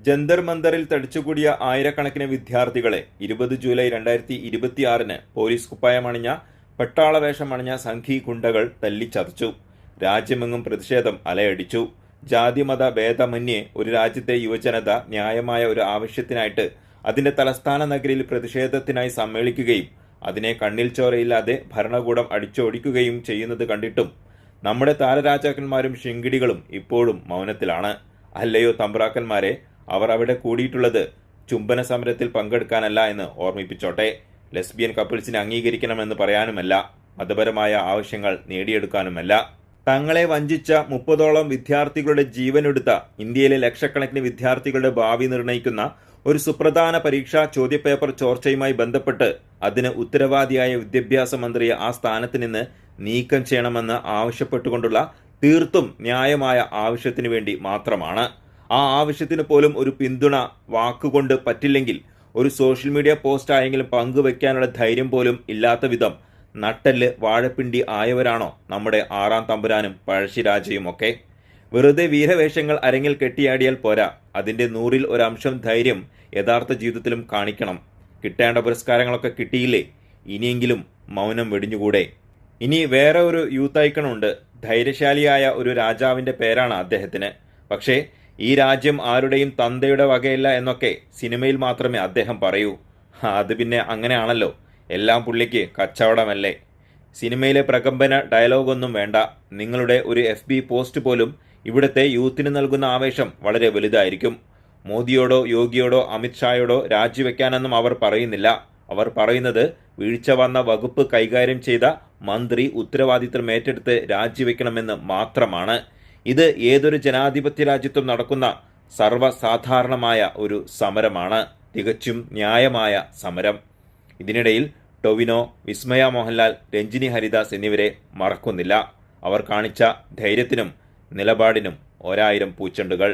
ജന്തർ മന്ദറിൽ തടിച്ചുകൂടിയ ആയിരക്കണക്കിന് വിദ്യാർത്ഥികളെ 20 July 2026 police കുപ്പായമണിഞ്ഞ പട്ടാളവേഷമണിഞ്ഞ Sanghi ഗുണ്ടകൾ തല്ലിച്ചതച്ചു. രാജ്യമെങ്ങും പ്രതിഷേധം അലയടിച്ചു. ജാതിമത ഭേദമന്യേ ഒരു രാജ്യത്തെ യുവജനത ന്യായമായ ഒരു ആവശ്യത്തിനായിട്ട് അതിന്റെ തലസ്ഥാന നഗരിയിൽ പ്രതിഷേധത്തിനായി സമ്മേളിക്കുകയും അതിനെ കണ്ണിൽ ചോരയില്ലാതെ ഭരണകൂടം അടിച്ചോടിക്കുകയും ചെയ്യുന്നത് കണ്ടിട്ടും നമ്മുടെ താരരാജാക്കന്മാരും ശിങ്കിടികളും ഇപ്പോഴും മൗനത്തിലാണ്. അല്ലയോ തമ്പ്രാക്കന്മാരെ, അവർ അവിടെ കൂടിയിട്ടുള്ളത് ചുംബന സമരത്തിൽ പങ്കെടുക്കാനല്ല എന്ന് ഓർമ്മിപ്പിച്ചോട്ടെ. ലെസ്ബിയൻ കപ്പിൾസിനെ അംഗീകരിക്കണമെന്ന് പറയാനുമല്ല, മതപരമായ ആവശ്യങ്ങൾ നേടിയെടുക്കാനുമല്ല. തങ്ങളെ വഞ്ചിച്ച 30ഓളം വിദ്യാർത്ഥികളുടെ ജീവനെടുത്ത ഇന്ത്യയിലെ ലക്ഷക്കണക്കിന് വിദ്യാർത്ഥികളുടെ ഭാവി നിർണ്ണയിക്കുന്ന ഒരു സുപ്രധാന പരീക്ഷാ ചോദ്യപേപ്പർ ചോർച്ചയുമായി ബന്ധപ്പെട്ട് അതിന് ഉത്തരവാദിയായ വിദ്യാഭ്യാസ മന്ത്രിയെ ആ സ്ഥാനത്ത് നിന്ന് നീക്കം ചെയ്യണമെന്ന് ആവശ്യപ്പെട്ടുകൊണ്ടുള്ള തീർത്തും ന്യായമായ ആവശ്യത്തിനു വേണ്ടി മാത്രമാണ്. ആ ആവശ്യത്തിന് പോലും ഒരു പിന്തുണ വാക്കുകൊണ്ട് പറ്റില്ലെങ്കിൽ ഒരു സോഷ്യൽ മീഡിയ പോസ്റ്റ് ആയെങ്കിലും പങ്കുവെക്കാനുള്ള ധൈര്യം പോലും ഇല്ലാത്ത വിധം നട്ടല് വാഴപ്പിണ്ടി ആയവരാണോ നമ്മുടെ ആറാം തമ്പുരാനും പഴശ്ശിരാജയും ഒക്കെ? വെറുതെ വീരവേഷങ്ങൾ അരങ്ങിൽ കെട്ടിയാടിയാൽ പോരാ, അതിൻ്റെ 100-ൽ ഒരു അംശം ധൈര്യം യഥാർത്ഥ ജീവിതത്തിലും കാണിക്കണം. കിട്ടേണ്ട പുരസ്കാരങ്ങളൊക്കെ കിട്ടിയില്ലേ, ഇനിയെങ്കിലും മൗനം വെടിഞ്ഞുകൂടെ? ഇനി വേറെ ഒരു യൂത്ത് ഐക്കണുണ്ട്. ധൈര്യശാലിയായ ഒരു രാജാവിൻ്റെ പേരാണ് അദ്ദേഹത്തിന്. പക്ഷേ ഈ രാജ്യം ആരുടെയും തന്തയുടെ വകയല്ല എന്നൊക്കെ സിനിമയിൽ മാത്രമേ അദ്ദേഹം പറയൂ. അത് പിന്നെ അങ്ങനെയാണല്ലോ, എല്ലാം പുള്ളിക്ക് കച്ചവടമല്ലേ. സിനിമയിലെ പ്രകമ്പന ഡയലോഗൊന്നും വേണ്ട. നിങ്ങളുടെ ഒരു FB പോസ്റ്റ് പോലും ഇവിടുത്തെ യൂത്തിന് നൽകുന്ന ആവേശം വളരെ വലുതായിരിക്കും. മോദിയോടോ യോഗിയോടോ അമിത്ഷായോടോ രാജിവെക്കാനൊന്നും അവർ പറയുന്നില്ല. അവർ പറയുന്നത് വീഴ്ച വന്ന വകുപ്പ് കൈകാര്യം ചെയ്ത മന്ത്രി ഉത്തരവാദിത്തം ഏറ്റെടുത്ത് രാജിവെക്കണമെന്ന് മാത്രമാണ്. ഇത് ഏതൊരു ജനാധിപത്യ രാജ്യത്തും നടക്കുന്ന സർവ്വസാധാരണമായ ഒരു സമരമാണ്, തികച്ചും ന്യായമായ സമരം. ഇതിനിടയിൽ ടൊവിനോ, വിസ്മയ മോഹൻലാൽ, രഞ്ജിനി ഹരിദാസ് എന്നിവരെ മറക്കുന്നില്ല. അവർ കാണിച്ച ധൈര്യത്തിനും നിലപാടിനും 1000 പൂച്ചെണ്ടുകൾ.